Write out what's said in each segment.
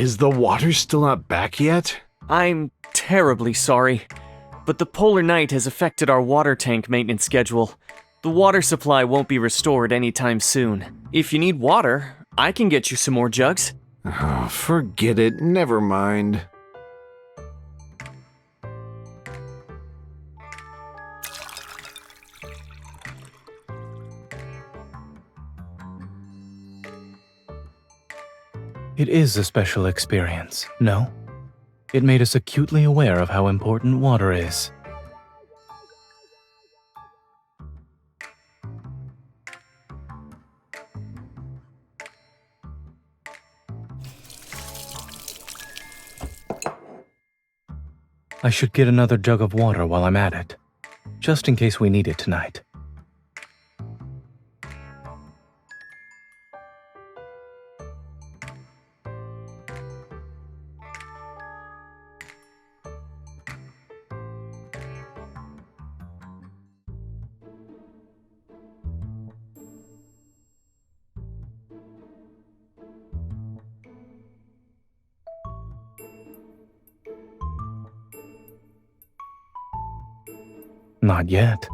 Is the water still not back yet? I'm terribly sorry, but the polar night has affected our water tank maintenance schedule. The water supply won't be restored anytime soon. If you need water, I can get you some more jugs. Oh, forget it. Never mind. It is a special experience, no? It made us acutely aware of how important water is. I should get another jug of water while I'm at it, just in case we need it tonight. Not yet.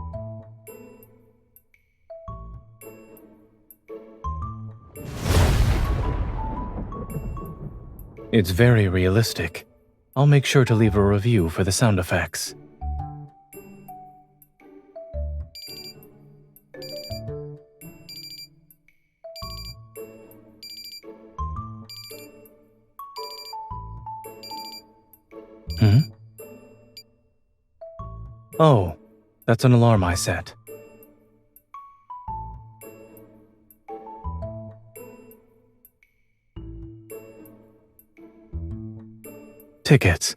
It's very realistic. I'll make sure to leave a review for the sound effects. Oh, that's an alarm I set. Tickets.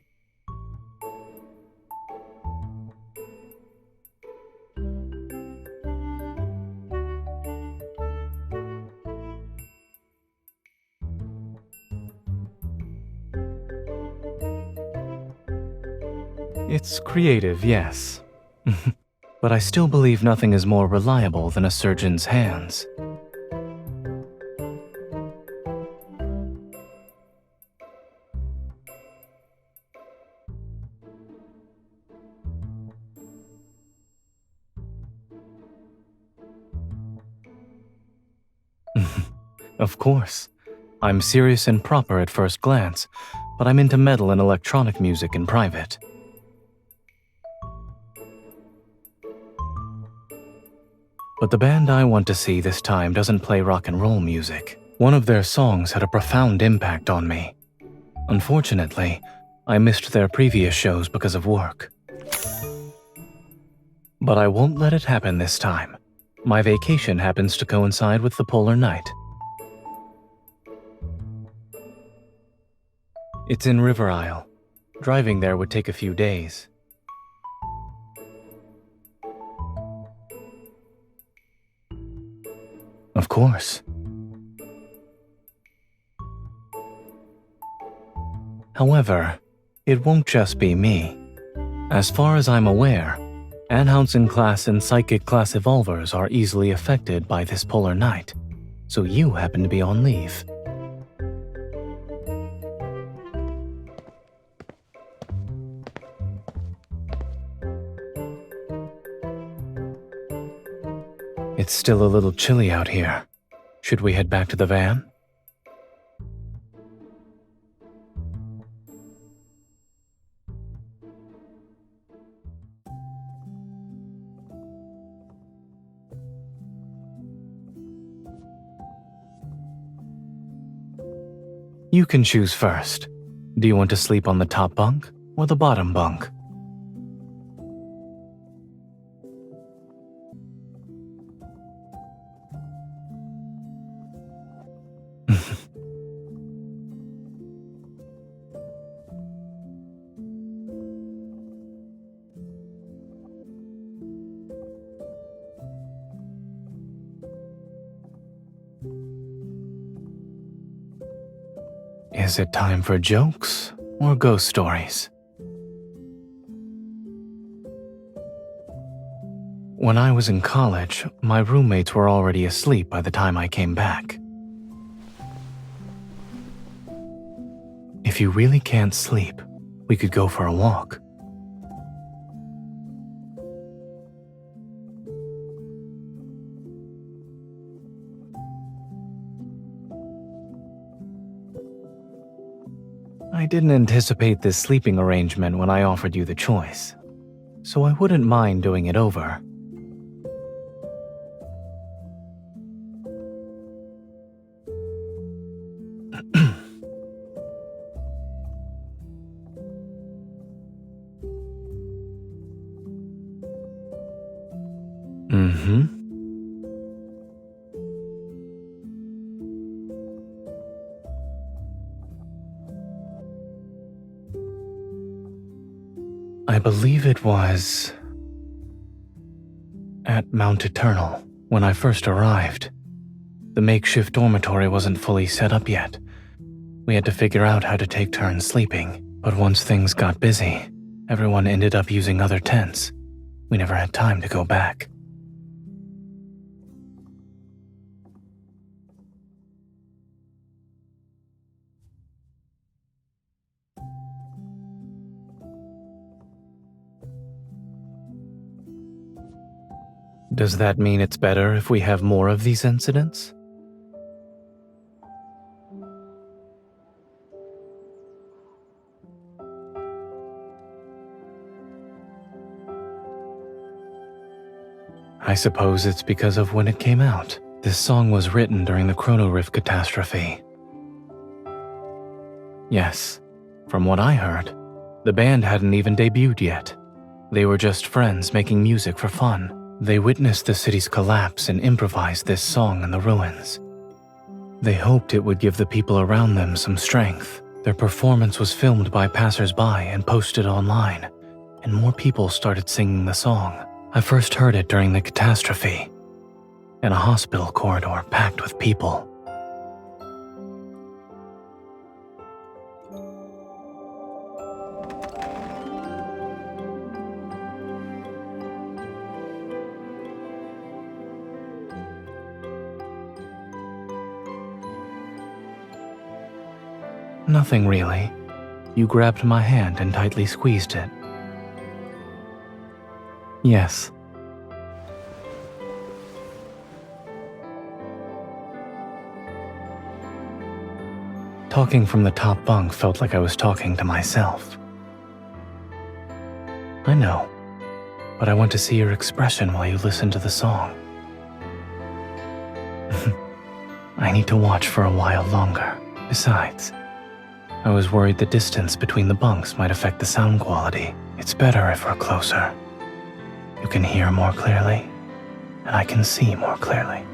It's creative, yes. But I still believe nothing is more reliable than a surgeon's hands. Of course. I'm serious and proper at first glance, but I'm into metal and electronic music in private. But the band I want to see this time doesn't play rock and roll music. One of their songs had a profound impact on me. Unfortunately, I missed their previous shows because of work. But I won't let it happen this time. My vacation happens to coincide with the polar night. It's in River Isle. Driving there would take a few days. Of course. However, it won't just be me. As far as I'm aware, Anhausen class and Psychic class evolvers are easily affected by this polar night, so you happen to be on leave. It's still a little chilly out here. Should we head back to the van? You can choose first. Do you want to sleep on the top bunk or the bottom bunk? Is it time for jokes or ghost stories? When I was in college, my roommates were already asleep by the time I came back. If you really can't sleep, we could go for a walk. I didn't anticipate this sleeping arrangement when I offered you the choice, so I wouldn't mind doing it over. I believe it was at Mount Eternal when I first arrived. The makeshift dormitory wasn't fully set up yet. We had to figure out how to take turns sleeping, but once things got busy, everyone ended up using other tents. We never had time to go back. Does that mean it's better if we have more of these incidents? I suppose it's because of when it came out. This song was written during the Chrono Rift catastrophe. Yes, from what I heard, the band hadn't even debuted yet. They were just friends making music for fun. They witnessed the city's collapse and improvised this song in the ruins. They hoped it would give the people around them some strength. Their performance was filmed by passers-by and posted online, and more people started singing the song. I first heard it during the catastrophe, in a hospital corridor packed with people. Nothing really. You grabbed my hand and tightly squeezed it. Yes. Talking from the top bunk felt like I was talking to myself. I know, but I want to see your expression while you listen to the song. I need to watch for a while longer. Besides, I was worried the distance between the bunks might affect the sound quality. It's better if we're closer. You can hear more clearly, and I can see more clearly.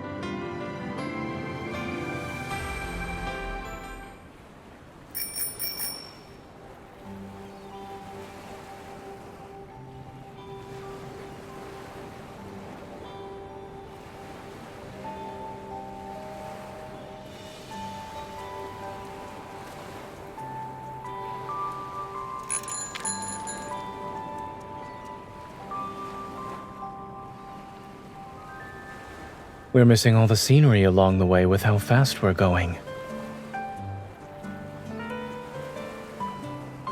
We're missing all the scenery along the way with how fast we're going.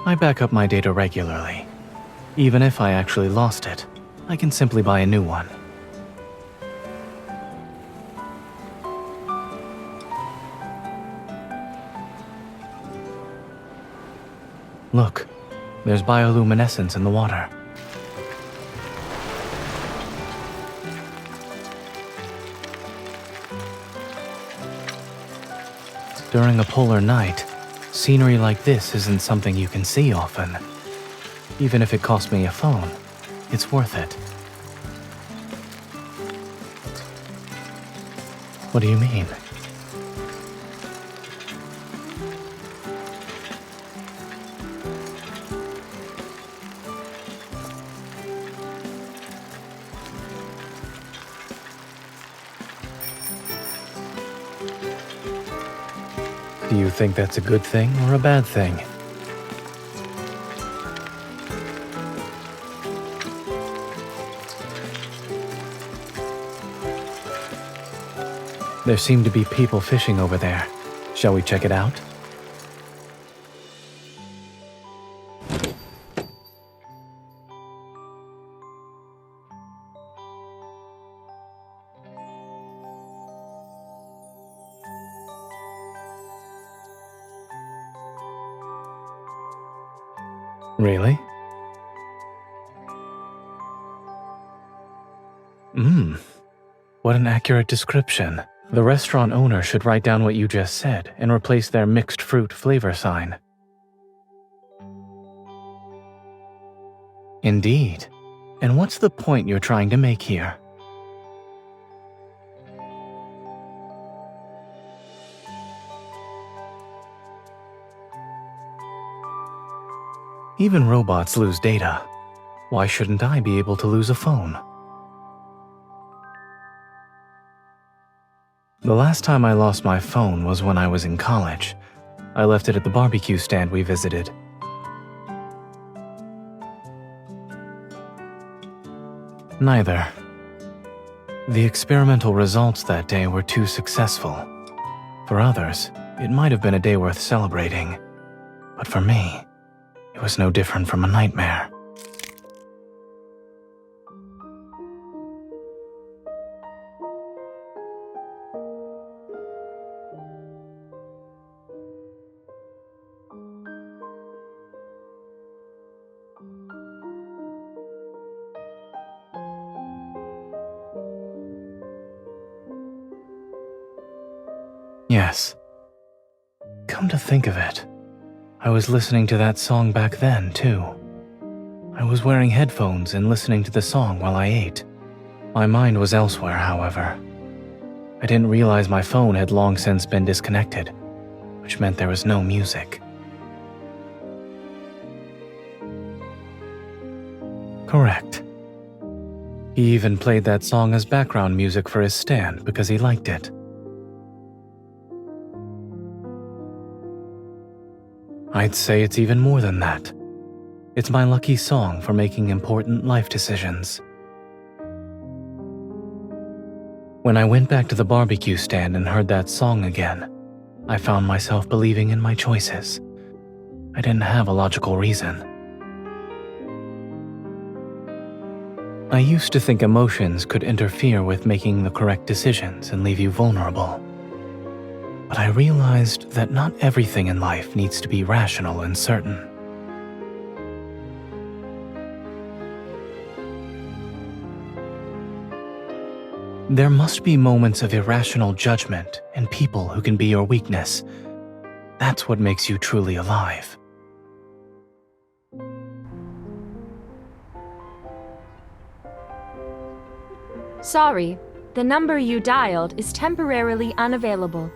I back up my data regularly. Even if I actually lost it, I can simply buy a new one. Look, there's bioluminescence in the water. During a polar night, scenery like this isn't something you can see often. Even if it cost me a phone, it's worth it. What do you mean? Do you think that's a good thing or a bad thing? There seem to be people fishing over there. Shall we check it out? Really? What an accurate description. The restaurant owner should write down what you just said and replace their mixed fruit flavor sign. Indeed. And what's the point you're trying to make here? Even robots lose data. Why shouldn't I be able to lose a phone? The last time I lost my phone was when I was in college. I left it at the barbecue stand we visited. Neither. The experimental results that day were too successful. For others, it might have been a day worth celebrating. But for me, it was no different from a nightmare. Yes. Come to think of it, I was listening to that song back then, too. I was wearing headphones and listening to the song while I ate. My mind was elsewhere, however. I didn't realize my phone had long since been disconnected, which meant there was no music. Correct. He even played that song as background music for his stand because he liked it. I'd say it's even more than that. It's my lucky song for making important life decisions. When I went back to the barbecue stand and heard that song again, I found myself believing in my choices. I didn't have a logical reason. I used to think emotions could interfere with making the correct decisions and leave you vulnerable. But I realized that not everything in life needs to be rational and certain. There must be moments of irrational judgment and people who can be your weakness. That's what makes you truly alive. Sorry, the number you dialed is temporarily unavailable.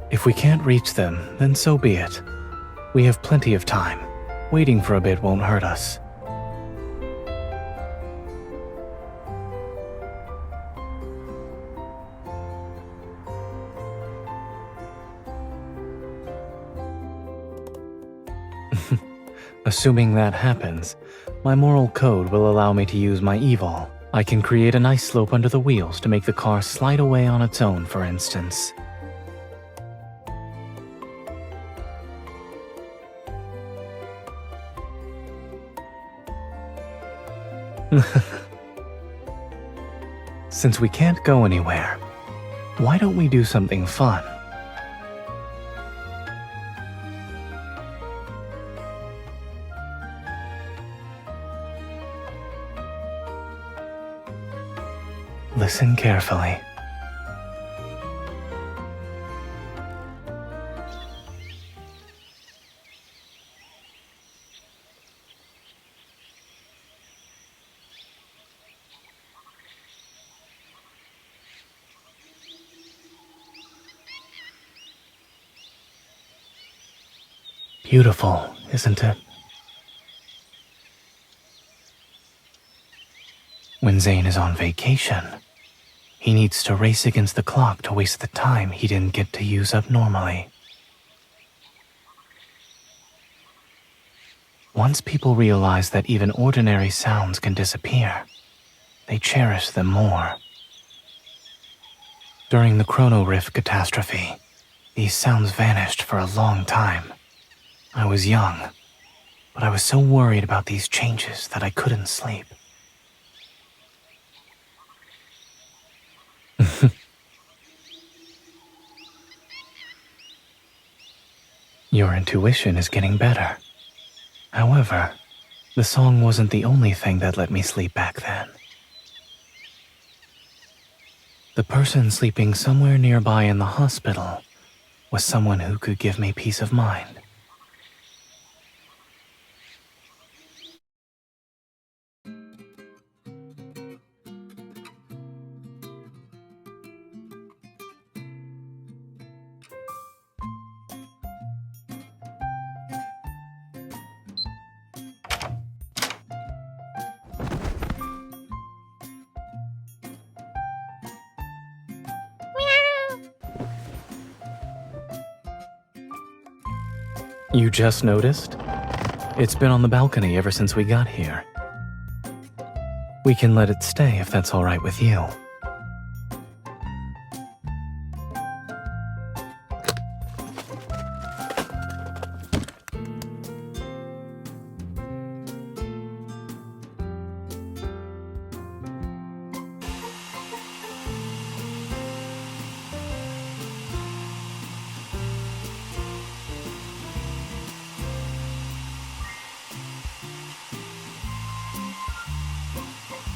If we can't reach them, then so be it. We have plenty of time. Waiting for a bit won't hurt us. Assuming that happens, my moral code will allow me to use my evil. I can create a nice slope under the wheels to make the car slide away on its own, for instance. Since we can't go anywhere, why don't we do something fun? Listen carefully. Beautiful, isn't it? When Zayne is on vacation, he needs to race against the clock to waste the time he didn't get to use up normally. Once people realize that even ordinary sounds can disappear, they cherish them more. During the Chrono Rift catastrophe, these sounds vanished for a long time. I was young, but I was so worried about these changes that I couldn't sleep. Your intuition is getting better. However, the song wasn't the only thing that let me sleep back then. The person sleeping somewhere nearby in the hospital was someone who could give me peace of mind. You just noticed? It's been on the balcony ever since we got here. We can let it stay if that's all right with you.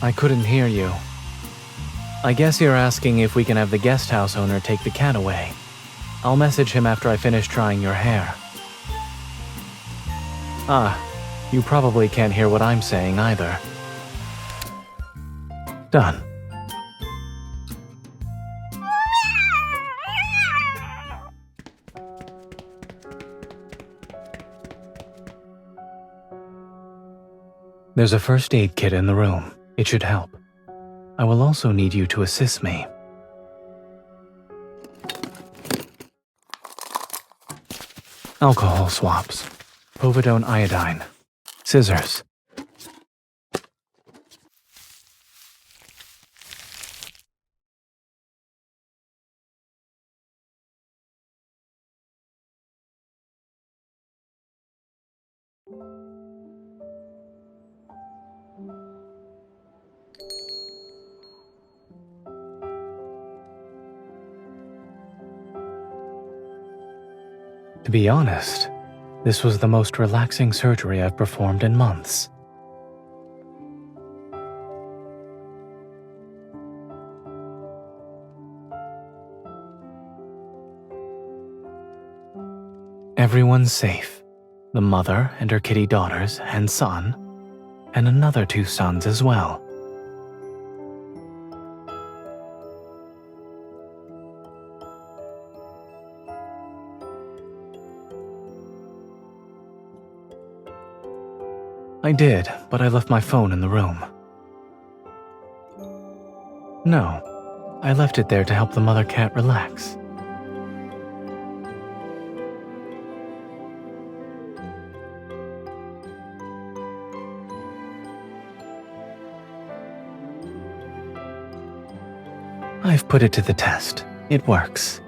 I couldn't hear you. I guess you're asking if we can have the guest house owner take the cat away. I'll message him after I finish drying your hair. You probably can't hear what I'm saying either. Done. There's a first aid kit in the room. It should help. I will also need you to assist me. Alcohol swabs. Povidone iodine. Scissors. To be honest, this was the most relaxing surgery I've performed in months. Everyone's safe. The mother and her kitty daughters and son, and another 2 sons as well. I did, but I left my phone in the room. No, I left it there to help the mother cat relax. I've put it to the test. It works.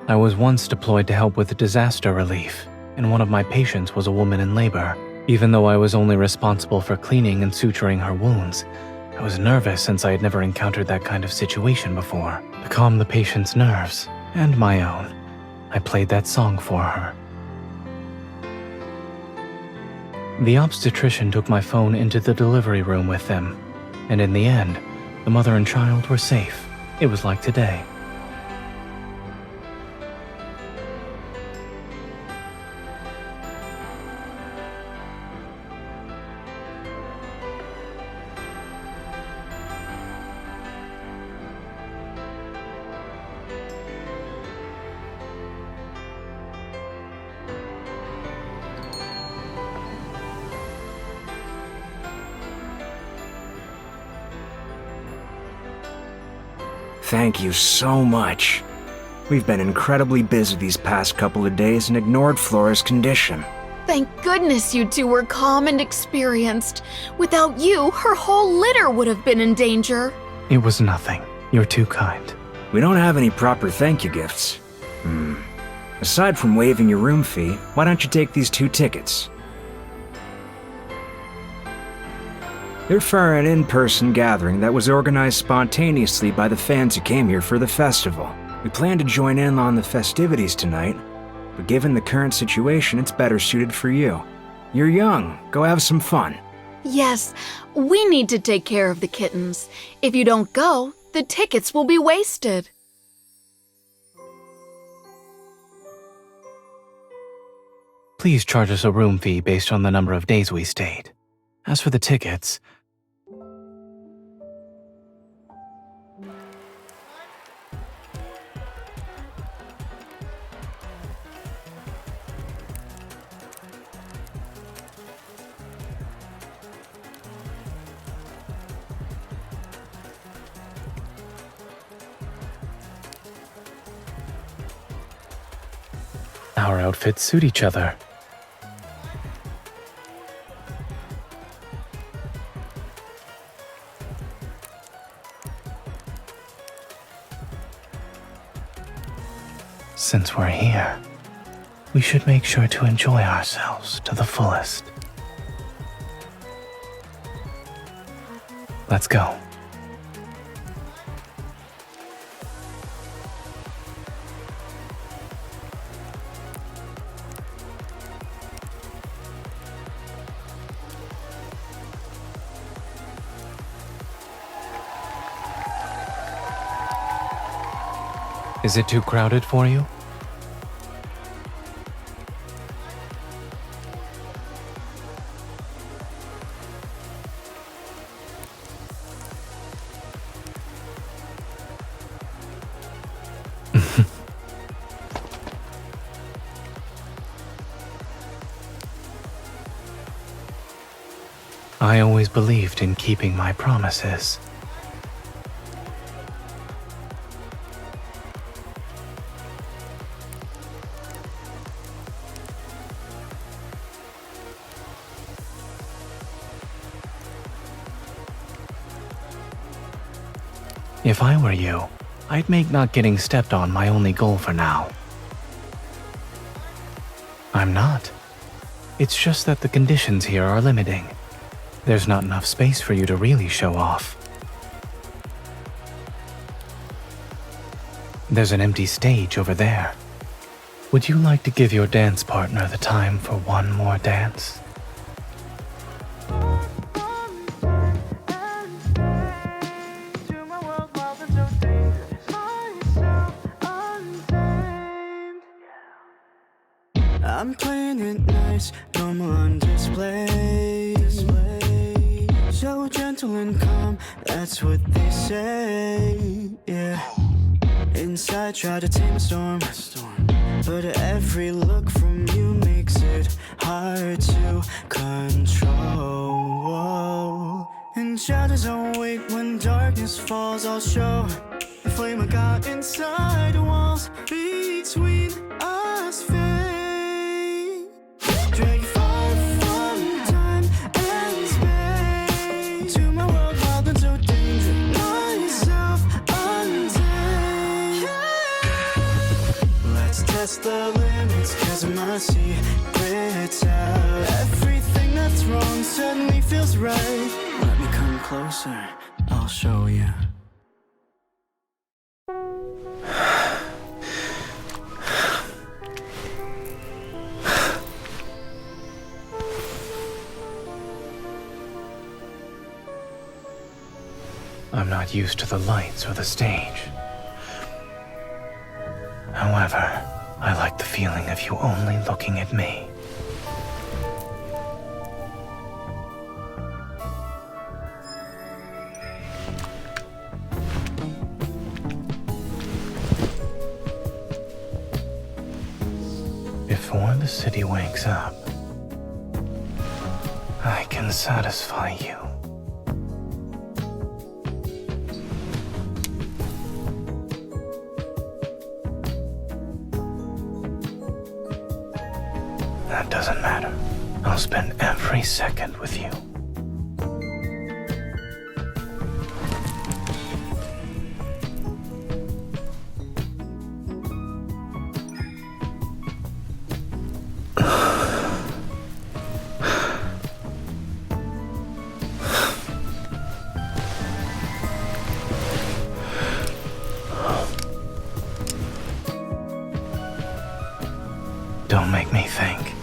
I was once deployed to help with disaster relief, and one of my patients was a woman in labor. Even though I was only responsible for cleaning and suturing her wounds, I was nervous since I had never encountered that kind of situation before. To calm the patient's nerves, and my own, I played that song for her. The obstetrician took my phone into the delivery room with them, and in the end, the mother and child were safe. It was like today. Thank you so much. We've been incredibly busy these past couple of days and ignored Flora's condition. Thank goodness you two were calm and experienced. Without you, her whole litter would have been in danger. It was nothing. You're too kind. We don't have any proper thank you gifts. Aside from waiving your room fee, why don't you take these 2 tickets? They're for an in-person gathering that was organized spontaneously by the fans who came here for the festival. We plan to join in on the festivities tonight, but given the current situation, it's better suited for you. You're young. Go have some fun. Yes, we need to take care of the kittens. If you don't go, the tickets will be wasted. Please charge us a room fee based on the number of days we stayed. As for the tickets, our outfits suit each other. Since we're here, we should make sure to enjoy ourselves to the fullest. Let's go. Is it too crowded for you? I always believed in keeping my promises. If I were you, I'd make not getting stepped on my only goal for now. I'm not. It's just that the conditions here are limiting. There's not enough space for you to really show off. There's an empty stage over there. Would you like to give your dance partner the time for one more dance? I'm playing it nice, normal on display. So gentle and calm, that's what they say, yeah. Inside try to tame a storm, but every look from you makes it hard to control. And shadows don't wait when darkness falls, I'll show the flame I got inside the walls between us fade. Drag you far from time and space to my world wild and so dangerous, myself untamed. Let's test the limits, cause of my secrets out. Everything that's wrong suddenly feels right. Let me come closer, I'll show you. I'm not used to the lights or the stage. However, I like the feeling of you only looking at me. Before the city wakes up, I can satisfy you. That doesn't matter. I'll spend every second with you. Don't make me think.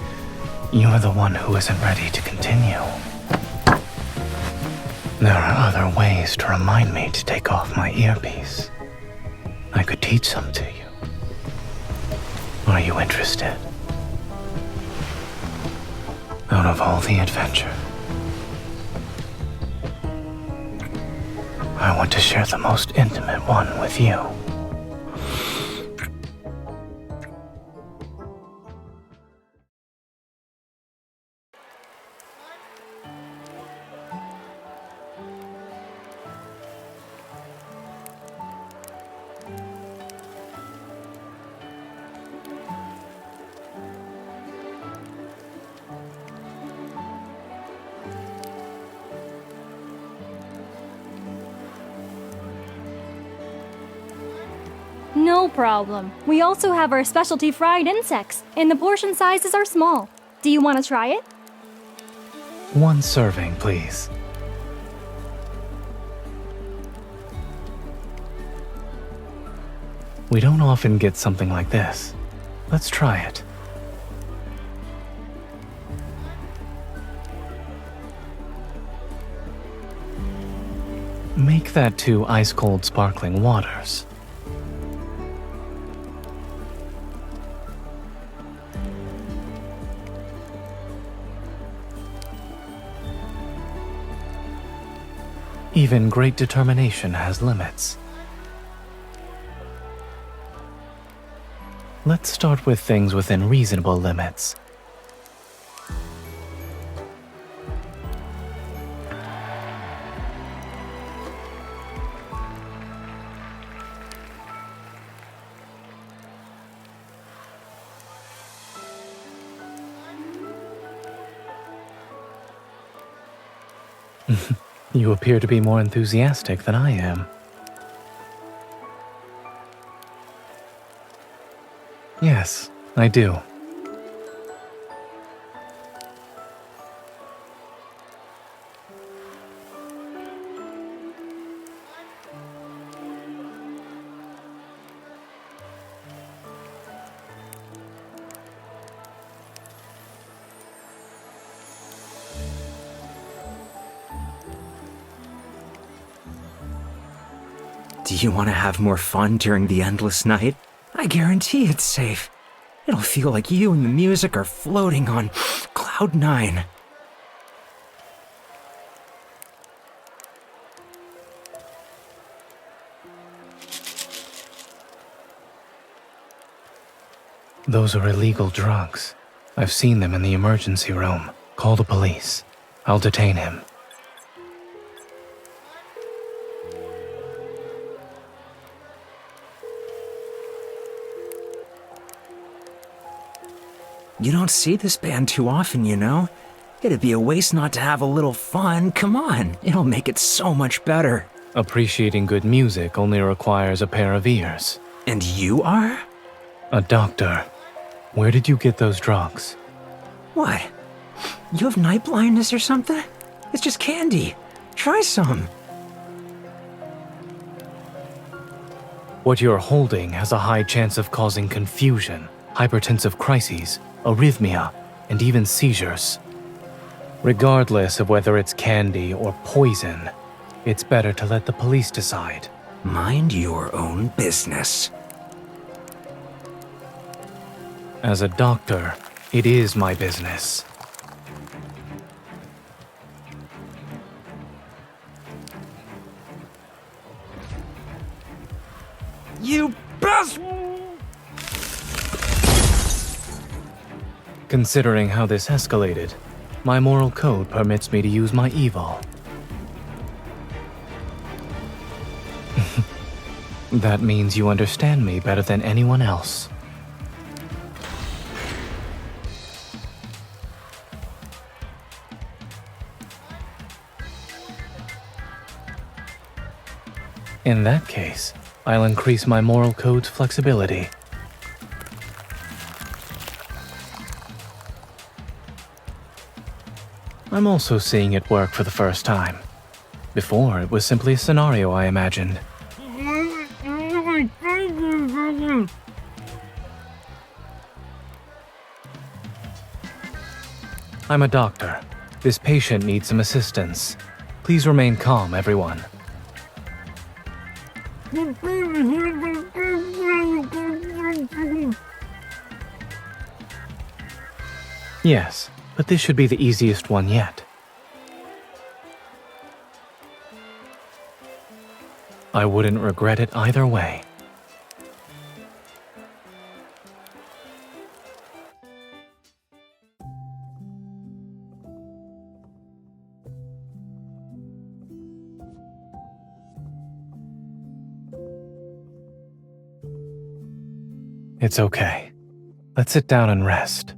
You're the one who isn't ready to continue. There are other ways to remind me to take off my earpiece. I could teach some to you. Are you interested? Out of all the adventure, I want to share the most intimate one with you. No problem. We also have our specialty fried insects, and the portion sizes are small. Do you want to try it? One serving, please. We don't often get something like this. Let's try it. Make that 2 ice-cold sparkling waters. Even great determination has limits. Let's start with things within reasonable limits. You appear to be more enthusiastic than I am. Yes, I do. Do you want to have more fun during the endless night? I guarantee it's safe. It'll feel like you and the music are floating on Cloud 9. Those are illegal drugs. I've seen them in the emergency room. Call the police. I'll detain him. You don't see this band too often, you know? It'd be a waste not to have a little fun. Come on, it'll make it so much better. Appreciating good music only requires a pair of ears. And you are? A doctor. Where did you get those drugs? What? You have night blindness or something? It's just candy. Try some. What you're holding has a high chance of causing confusion, hypertensive crises, arrhythmia, and even seizures. Regardless of whether it's candy or poison, it's better to let the police decide. Mind your own business. As a doctor, it is my business. You best! Considering how this escalated, my moral code permits me to use my evil. That means you understand me better than anyone else. In that case, I'll increase my moral code's flexibility. I'm also seeing it work for the first time. Before, it was simply a scenario I imagined. I'm a doctor. This patient needs some assistance. Please remain calm, everyone. Yes, but this should be the easiest one yet. I wouldn't regret it either way. It's okay. Let's sit down and rest.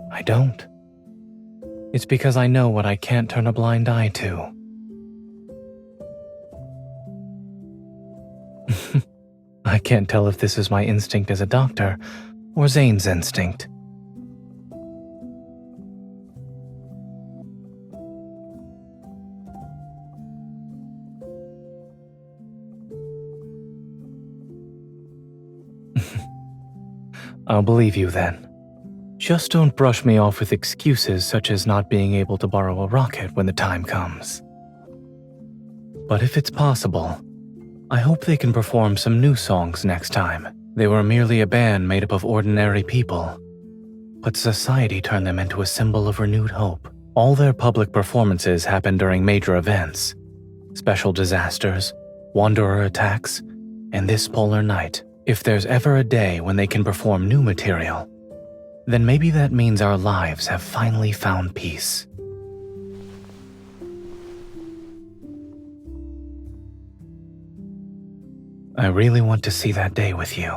I don't. It's because I know what I can't turn a blind eye to. I can't tell if this is my instinct as a doctor or Zayne's instinct. I'll believe you then. Just don't brush me off with excuses such as not being able to borrow a rocket when the time comes. But if it's possible, I hope they can perform some new songs next time. They were merely a band made up of ordinary people, but society turned them into a symbol of renewed hope. All their public performances happen during major events, special disasters, wanderer attacks, and this polar night. If there's ever a day when they can perform new material, then maybe that means our lives have finally found peace. I really want to see that day with you.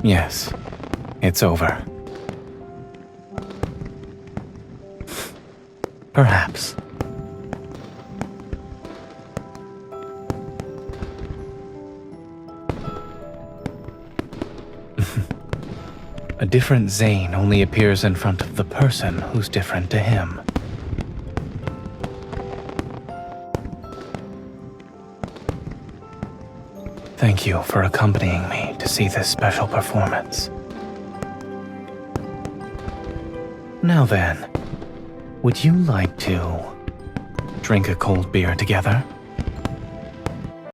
Yes, it's over. Perhaps. A different Zayne only appears in front of the person who's different to him. Thank you for accompanying me to see this special performance. Now then, would you like to drink a cold beer together?